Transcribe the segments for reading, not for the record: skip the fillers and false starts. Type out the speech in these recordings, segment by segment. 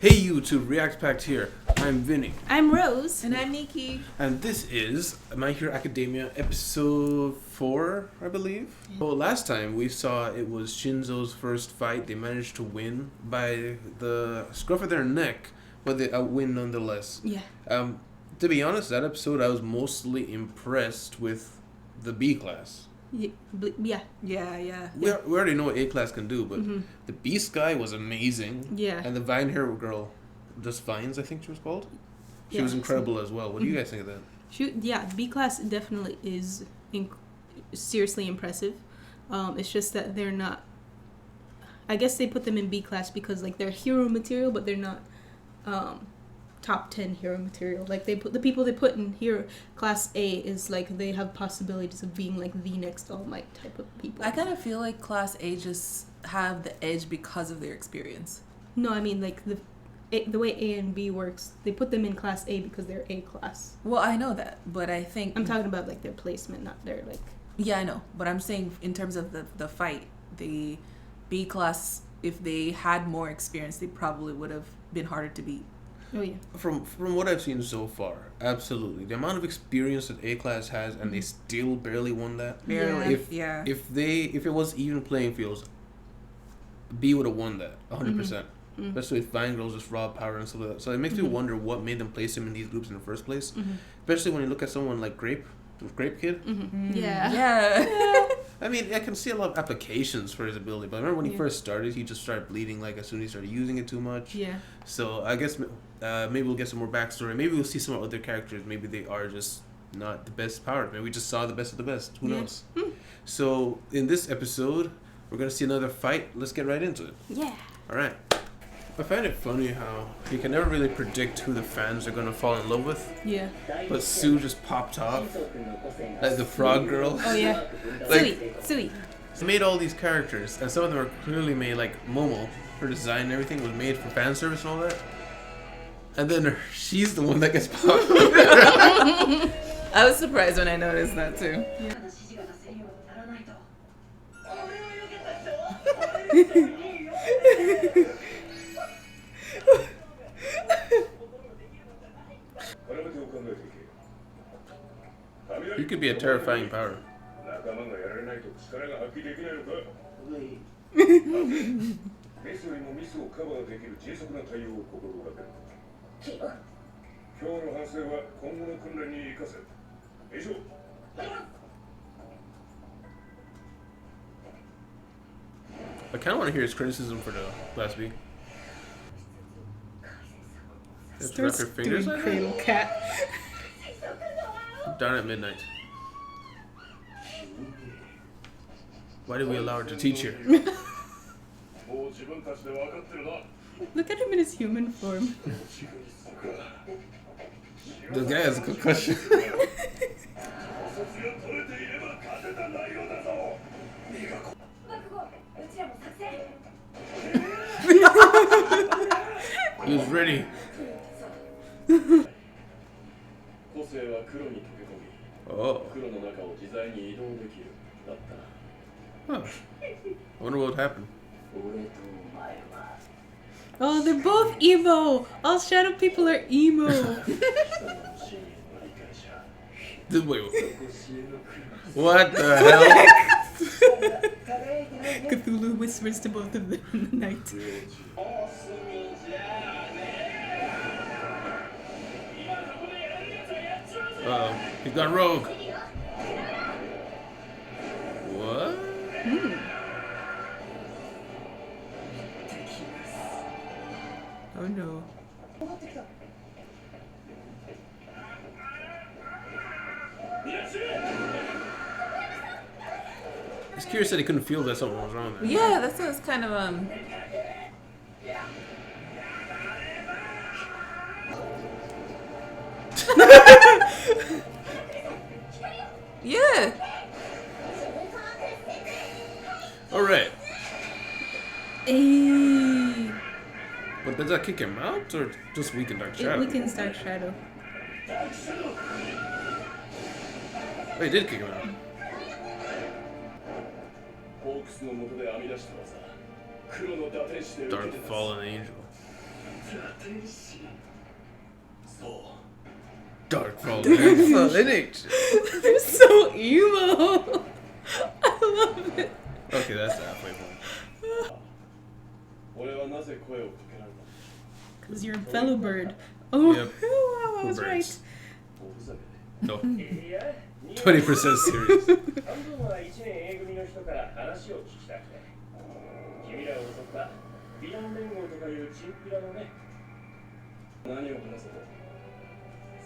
Hey YouTube, React Pact here. I'm Vinny. I'm Rose. And I'm Nikki. And this is My Hero Academia episode 4, I believe. Yeah. Well, last time we saw it was Shinzo's first fight. They managed to win by the scruff of their neck, but they win nonetheless. Yeah. To be honest, that episode I was mostly impressed with the B class. Yeah. We already know what A class can do, but the Beast guy was amazing. Yeah. And the Vine Hair girl, just Vines, I think she was called. She was incredible as well. What do you guys think of that? B class definitely is seriously impressive. It's just that they're not. I guess they put them in B class because like they're hero material, but they're not top 10 hero material. Like the people they put in hero class A is like they have possibilities of being like the next All Might type of people. I kind of feel like class A just have the edge because of their experience. No, I mean like the way A and B works, they put them in class A because they're A class. Well, I know that, but I think I'm talking about like their placement, not their like. Yeah, I know, but I'm saying in terms of the fight, the B class, if they had more experience, they probably would have been harder to beat. Oh yeah. From what I've seen so far, absolutely. The amount of experience that A class has, and they still barely won that. Barely. If it was even playing fields, B would have won that 100%. Especially with Vine Girls just raw power and stuff like that. So it makes me wonder what made them place him in these groups in the first place. Especially when you look at someone like Grape Kid. Yeah. I mean, I can see a lot of applications for his ability, but I remember when he first started, he just started bleeding like as soon as he started using it too much. Yeah. So I guess maybe we'll get some more backstory. Maybe we'll see some other characters. Maybe they are just not the best powers. Maybe we just saw the best of the best. Who knows? So in this episode, we're going to see another fight. Let's get right into it. Yeah. All right. I find it funny how you can never really predict who the fans are going to fall in love with. Yeah. But Sue just popped off. Like the frog girl. Oh, yeah. Like, Sui. They made all these characters, and some of them are clearly made, like Momo, her design and everything was made for fan service and all that. And then she's the one that gets popped. I was surprised when I noticed that too. Yeah. He could be a terrifying power. I kind of want to hear his criticism for the Class B. Just wrap your fingers like Cradle cat. Down at midnight. Why did we allow her to teach her? Look at him in his human form. This guy has a concussion. He was ready. Oh. Huh. I wonder what would happen. Oh, they're both emo. All shadow people are emo. Wait. What the hell? Cthulhu whispers to both of them in the night. He's gone rogue. What? Oh no. I was curious that he couldn't feel that something was wrong there. Yeah, that's what it's kind of Yeah. All right. Hey. But does that kick him out or just weaken Dark Shadow? It weakens Dark Shadow. Oh, he did kick him out. Dark fallen angel. Dark fallen lineage. They're so emo. I love it. Okay, that's the halfway point. Because you're a fellow bird. Oh, Yep. wow, I was We're right. birds. No. 20% serious. 半分は1年 A 組の人から話を聞きたくて君らを襲ったヴィラン連合とかいうチンピラのね何を話そう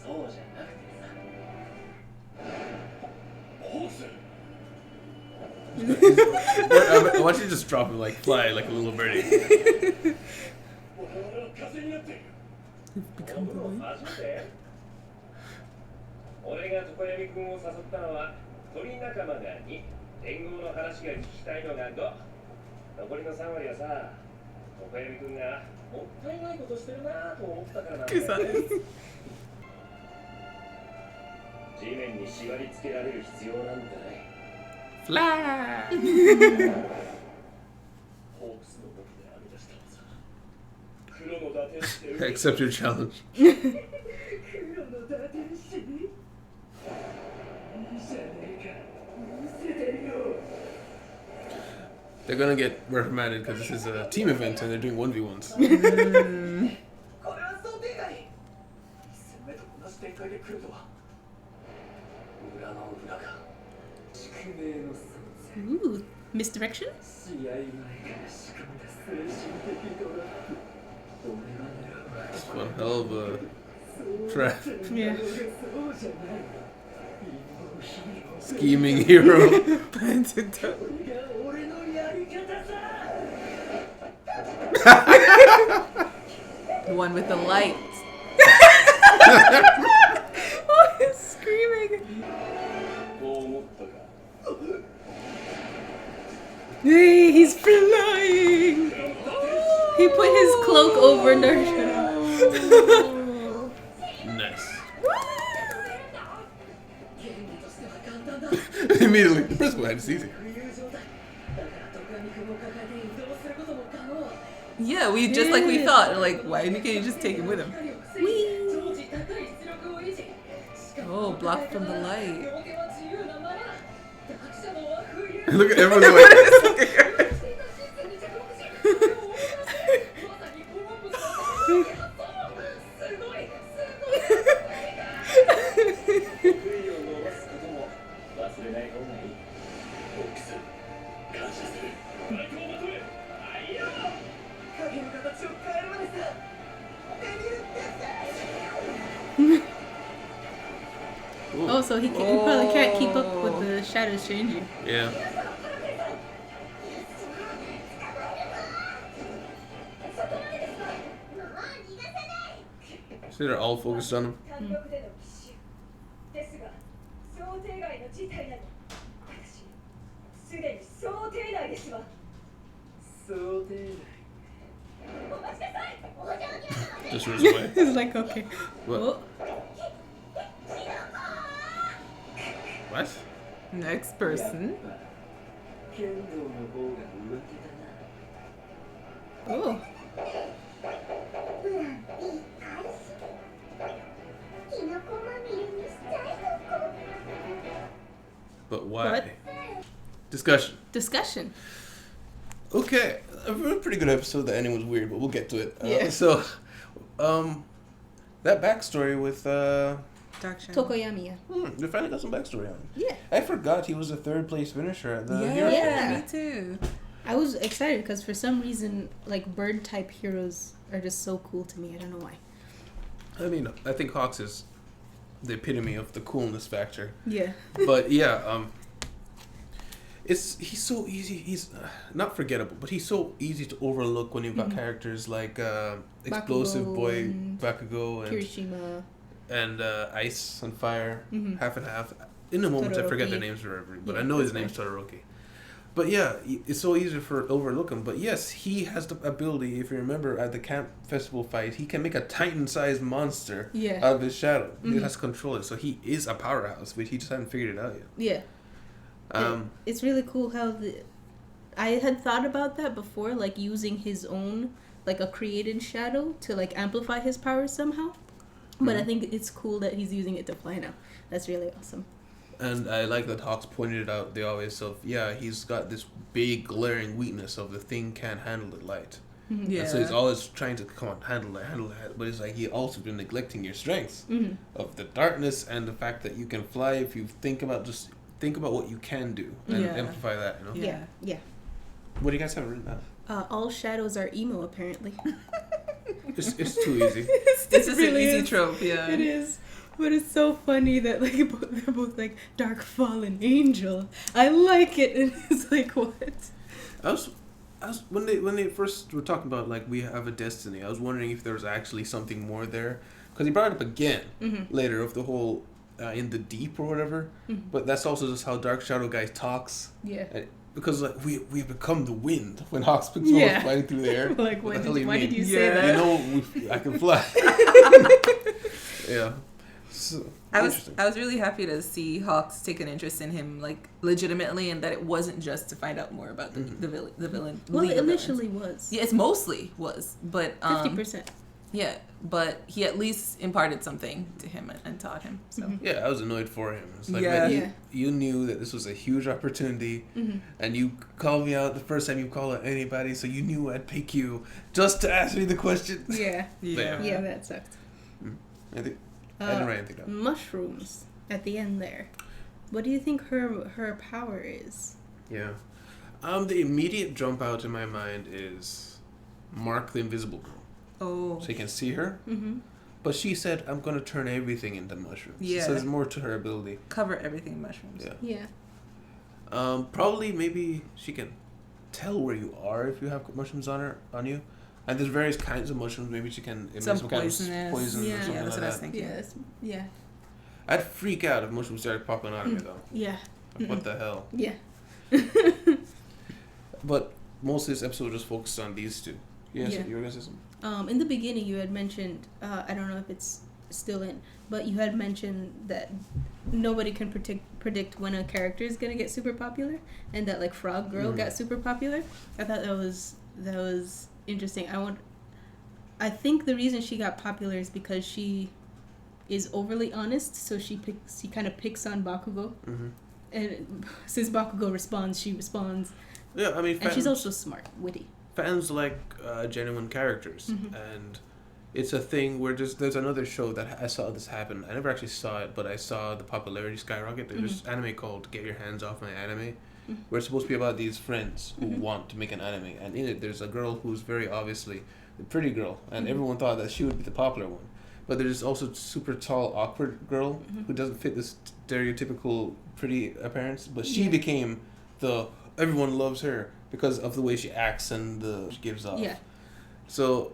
そうじゃなくてさホース I want you to just drop him like fly like a little birdie. 我々は風になっている今度の初めて俺が常闇君を誘ったのは鳥仲間が2連合の話が聞きたいのが5残りの3割はさ常闇君がもったいないことしてるなと思ったからなんだよね地面に縛り付けられる必要なんてない Fly! ホークスの僕で編み出したのさ黒の打天使で Accept your challenge. 黒の打天使いいじゃねえか見せてよ They're gonna get reprimanded because this is a team event and they're doing 1v1s. これは想定外一戦目と同じ展開で来るとは裏の裏が宿命の存在 Ooh, misdirection? 試合前から仕組んだ精神的ドラッグ俺は狙う One hell of a trap. Yeah. そうじゃない Scheming hero. 俺のやり方さ The one with the light. Oh, he's screaming. こう思ったか Hey, he's flying. He put his cloak over Naruto. Nice. ゲームとしては簡単だ Immediately, the principal had it's easy. 浮遊状態だからトカミ君を抱えて移動することも可能 Yeah, we just like we thought. Like, why can't you just take him with him? 常時高い出力を維持しかも Oh, blocked from the light. 両手は自由なまま弱者のは浮遊 Look at everyone like, していたシステムに着目しそれを思い出してまさにコロンブスの新しい発想すごい得意を伸ばすことも忘れない方がいいホークス感謝するバイクをまとめあいや影の形を変えるまでさデビューってさ Oh, so he probably can't keep up with the shadows changing. yeah. See, they're all focused on him. 単独での奇襲ですが想定外の事態なの私すでに想定内ですわ想定内お待ちなさいお嬢に Just runs away. He's like, okay. What? Oh, What? Next person. 剣道の方が上手だな oh. But why? What? Discussion. Discussion. Okay, a pretty good episode. The ending was weird, but we'll get to it. Yeah. So, that backstory with Dark Shadow. Tokoyami. they finally got some backstory on him. Yeah. I forgot he was a third place finisher at the Yeah, Hero Yeah. me too. I was excited because for some reason, like bird type heroes are just so cool to me. I don't know why. I mean, I think Hawks is the epitome of the coolness factor. Yeah. But yeah, he's so easy. He's not forgettable, but he's so easy to overlook when you've got characters like Explosive Bakugo Boy, and Bakugo, and Kirishima. Ice and Fire, Mhm. half and half. In the moment, I forget their Todoroki. names forever, but Yeah, I know his that's name's Todoroki. But yeah, it's so easy for overlook him. But yes, he has the ability. If you remember at the camp festival fight, he can make a Titan-sized monster Yeah. out of his shadow. He Mhm. has to control it, so he is a powerhouse. But he just hadn't figured it out yet. Yeah. It's really cool how I had thought about that before, like using his own like a created shadow to like amplify his powers somehow. But I think it's cool that he's using it to fly now. That's really awesome. And I like that Hawks pointed it out. They always of he's got this big glaring weakness of the thing can't handle the light. Yeah. And so he's always trying to come on, handle it. But it's like he also been neglecting your strengths of the darkness and the fact that you can fly if you think about what you can do and amplify that. You know? Yeah. What do you guys have written down? All shadows are emo, apparently. It's too easy. It's just really an easy is. trope, yeah. It is. But it's so funny that like they're both like dark fallen angel. I like it, and it's like what? I was when they first were talking about like we have a destiny. I was wondering if there was actually something more there, because he brought it up again later of the whole in the deep or whatever. But that's also just how Dark Shadow Guy talks. Yeah. Because like we become the wind when Hawks picks yeah. flying through the air. Like why did you say yeah. that? You know I can fly. Yeah. So, I was really happy to see Hawks take an interest in him like legitimately, and that it wasn't just to find out more about the villain. Well, it initially was. Yeah, it's mostly was, but 50%. Yeah, but he at least imparted something to him and taught him. So yeah, I was annoyed for him. It's like yeah. man, you knew that this was a huge opportunity, and you called me out the first time you called out anybody, so you knew I'd pick you just to ask me the question. Yeah, that sucked. I think. I didn't write anything down. Mushrooms at the end there. What do you think her power is? Yeah. The immediate jump out in my mind is Mark the Invisible Girl. Oh. So you can see her. Mm-hmm. But she said, I'm going to turn everything into mushrooms. Yeah. So there's more to her ability. Cover everything in mushrooms. Yeah. Probably maybe she can tell where you are if you have mushrooms on you. And there's various kinds of mushrooms. Maybe she can emit some kind of poison or something that's like what that. I was thinking. Yeah. I'd freak out if mushrooms started popping out of me, though. Yeah. Like, what the hell? Yeah. But most of this episode just focused on these two. Yes, you were going to say something? In the beginning, you had mentioned, I don't know if it's still in, but you had mentioned that nobody can predict when a character is going to get super popular, and that, like, Frog Girl got super popular. I thought that was interesting. I think the reason she got popular is because she is overly honest, so she kind of picks on Bakugo, and since Bakugo responds, she responds. Yeah, I mean, and she's also smart, witty. Fans like genuine characters, and it's a thing where there's another show that I saw this happen. I never actually saw it, but I saw the popularity skyrocket. There's this anime called Get Your Hands Off My Anime, where it's supposed to be about these friends who want to make an anime, and in it there's a girl who's very obviously the pretty girl, and everyone thought that she would be the popular one. But there's also super tall, awkward girl who doesn't fit this stereotypical pretty appearance, but she became everyone loves her because of the way she acts and she gives off. Yeah. So,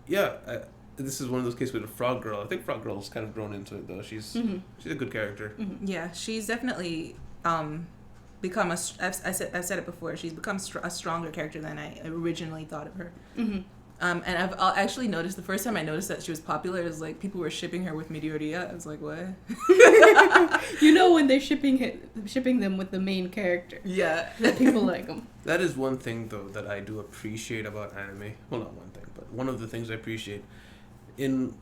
this is one of those cases with a Frog Girl. I think Frog Girl's kind of grown into it though. She's a good character. Yeah, she's definitely become I've said it before. She's become a stronger character than I originally thought of her. And I've actually noticed the first time I noticed that she was popular is like people were shipping her with Midoriya. I was like, what? You know when they're shipping them with the main character. Yeah. That people like them. That is one thing though that I do appreciate about anime. Well, not one thing, but one of the things I appreciate in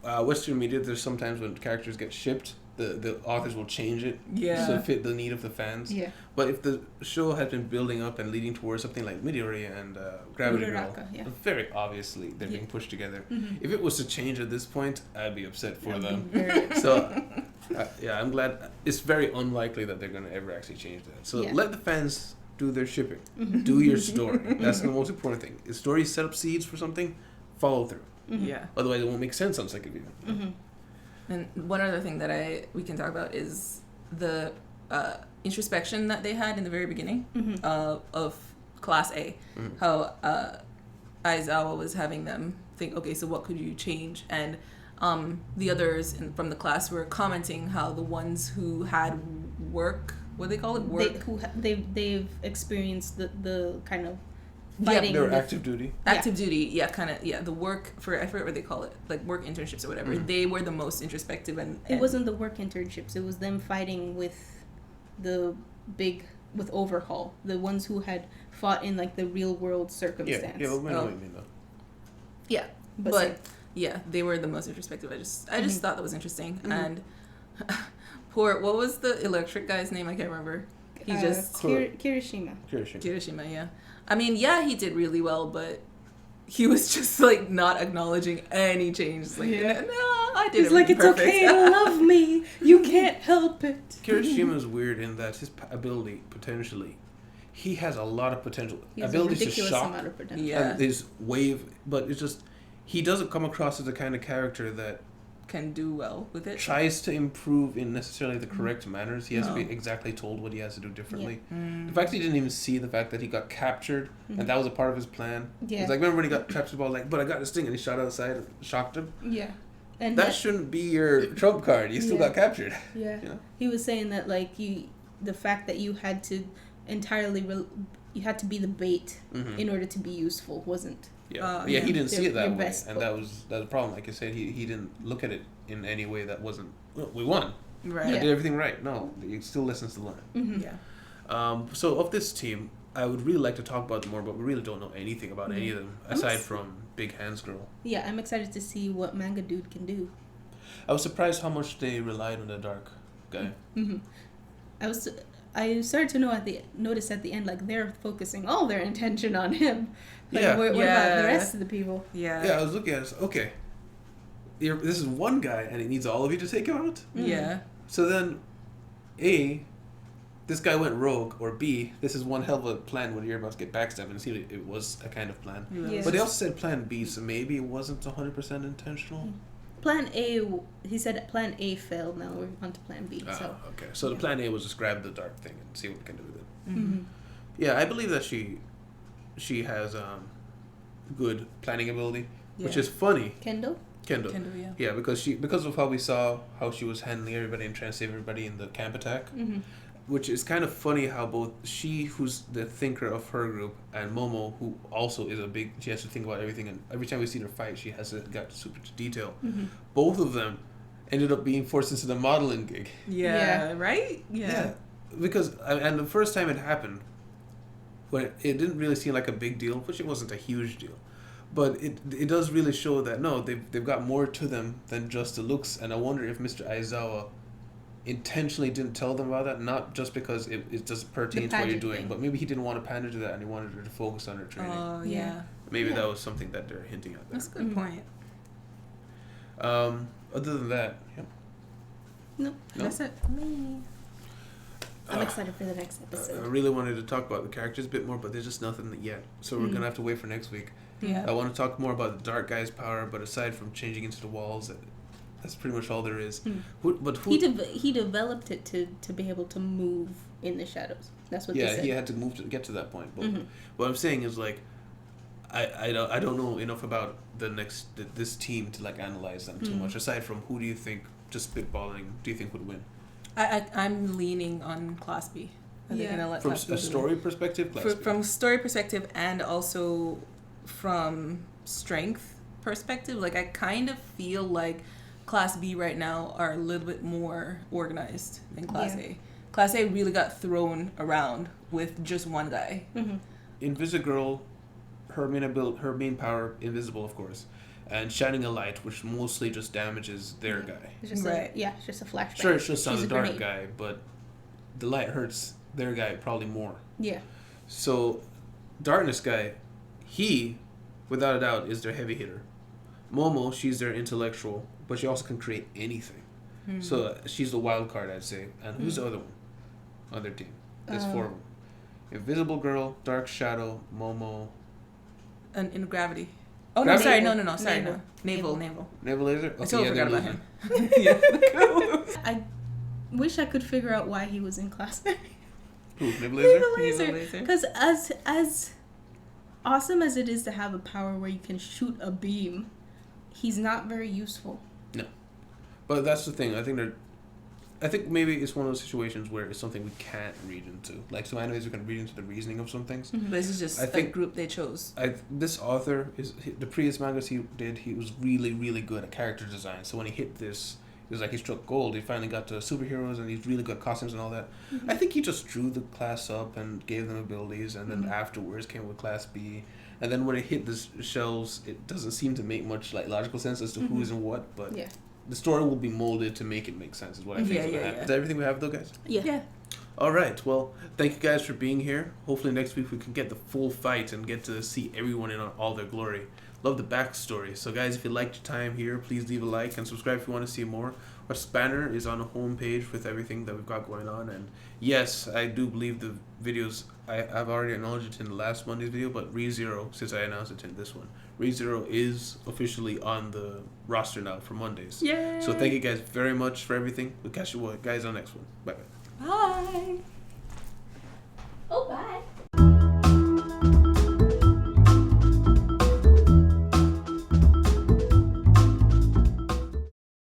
Western media. There's sometimes when characters get shipped, the authors will change it to fit the need of the fans. Yeah. But if the show has been building up and leading towards something like Midoriya and Gravity Girl, very obviously they're being pushed together. If it was to change at this point, I'd be upset for them. So, I'm glad. It's very unlikely that they're going to ever actually change that. So let the fans do their shipping. Do your story. That's the most important thing. If story set up seeds for something, follow through. Yeah. Otherwise, it won't make sense on second view. And one other thing that we can talk about is the introspection that they had in the very beginning of Class A. How Aizawa was having them think, okay, so what could you change? And the others from the class were commenting how the ones who had work, what do they call it? Work. They've experienced the kind of fighting. They're active duty. Active duty, the work I forget what they call it, like work internships or whatever. They were the most introspective and it wasn't the work internships, it was them fighting with Overhaul, the ones who had fought in like the real world circumstance. Yeah, what do you mean though? Yeah. But yeah, they were the most introspective. I just thought that was interesting. And what was the electric guy's name? I can't remember. He Kirishima. Kirishima, yeah. I mean, yeah, he did really well, but he was just like not acknowledging any change. Like, no, I did. He's like, it's perfect. okay to love me. You can't help it. Kirishima's weird in that his ability potentially, he has a lot of potential. He has Abilities a ridiculous to shock amount of potential. Yeah. and his wave, but it's just he doesn't come across as the kind of character that Can do well with it. tries to improve in necessarily the correct manners. He has to be exactly told what he has to do differently. Mm. The fact that he didn't even see the fact that he got captured and that was a part of his plan. Yeah. It's like, remember when he got captured by like, but I got this thing, and he shot outside and shocked him. Yeah. And That shouldn't be your trump card. You still got captured. Yeah. You know? He was saying that like the fact that you had to entirely you had to be the bait in order to be useful wasn't. Yeah, he didn't see it that your way, best and that was the problem. Like I said, he didn't look at it in any way that wasn't. Well, we won. Right. I did everything right. No, he still listens to learn. Mm-hmm. Yeah. So of this team, I would really like to talk about them more, but we really don't know anything about any of them aside from Big Hands Girl. Yeah, I'm excited to see what Manga Dude can do. I was surprised how much they relied on the dark guy. Mm-hmm. I started to notice at the end, like, they're focusing all their attention on him. Like, Yeah. what about the rest of the people? Yeah. Yeah, I was looking at it. Okay, this is one guy, and it needs all of you to take him out. Yeah. So then, A, this guy went rogue, or B, this is one hell of a plan when you're about to get backstabbed, and see, it was a kind of plan. Yeah. But they also said plan B, so maybe it wasn't 100% intentional. Plan A, he said plan A failed. Now we're on to plan B. So. Okay. So the plan A was just grab the dark thing and see what we can do with it. Mm-hmm. Yeah, I believe that she has good planning ability, which is funny. Kendall, yeah. Yeah, because of how we saw how she was handling everybody and trying to save everybody in the camp attack, which is kind of funny how both she, who's the thinker of her group, and Momo, who also is she has to think about everything, and every time we see her fight, she has to get super to detail. Both of them ended up being forced into the modeling gig. Yeah. Right? Yeah. Because, and the first time it happened, when it didn't really seem like a big deal, which it wasn't a huge deal, but it does really show that no, they've got more to them than just the looks. And I wonder if Mr. Aizawa intentionally didn't tell them about that, not just because it doesn't pertain to what you're doing, but maybe he didn't want to pander to that and he wanted her to focus on her training. Oh, yeah. Maybe that was something that they're hinting at there. That's a good point. Other than that, no, That's it for me. I'm excited for the next I episode. really wanted to talk about the characters a bit more, but there's just nothing yet. So we're gonna have to wait for next week. Yeah. I want to talk more about the dark guy's power, but aside from changing into the walls, that's pretty much all there is. He developed it to be able to move in the shadows. That's what they said. He had to move to get to that point. But what I'm saying is, like, I don't know enough about this team to like analyze them too much. Aside from who do you think, just spitballing, do you think would win? I'm leaning on Class B. Are they gonna let From Class B a win? story perspective, Class B. From story perspective and also from strength perspective, like I kind of feel like Class B right now are a little bit more organized than Class A. Class A really got thrown around with just one guy. Invisigirl, her main power, invisible of course, and shining a light, which mostly just damages their guy. It's just it's just a flashback. Sure, it's just on She's the a dark grenade. guy, but the light hurts their guy probably more. Yeah. So, darkness guy, he, without a doubt, is their heavy hitter. Momo, she's their intellectual, but she also can create anything. So she's the wild card, I'd say. And who's the other one on their team? There's four of them. Invisible Girl, Dark Shadow, Momo. And in Gravity. Oh, Gravity? no, sorry, no. Naval. Naval Laser? Okay, I totally forgot about losing. him. I wish I could figure out why he was in Class A. Who, Naval Laser? Naval Laser. Because as awesome as it is to have a power where you can shoot a beam, he's not very useful. No. But that's the thing. I think maybe it's one of those situations where it's something we can't read into. Like some animes, we can read into the reasoning of some things. But this is just a group they chose. This author, the previous mangas he did, he was really, really good at character design. So when he hit this, it was like he struck gold. He finally got to superheroes and he's really good at costumes and all that. I think he just drew the class up and gave them abilities, and then afterwards came with Class B. and then when it hit the shelves, it doesn't seem to make much like logical sense as to who's in what. But Yeah. the story will be molded to make it make sense. Is what I think. Yeah, is yeah, happen. yeah. Is that everything we have, though, guys? Yeah. All right. Well, thank you guys for being here. Hopefully next week we can get the full fight and get to see everyone in all their glory. Love the backstory. So, guys, if you liked your time here, please leave a like and subscribe if you want to see more. Our spanner is on the homepage with everything that we've got going on. And yes, I do believe the videos, I've already acknowledged it in the last Monday's video, but ReZero, since I announced it in this one, ReZero is officially on the roster now for Mondays. Yay! So thank you guys very much for everything. We'll catch you guys on the next one. Bye-bye. Bye. Oh, bye.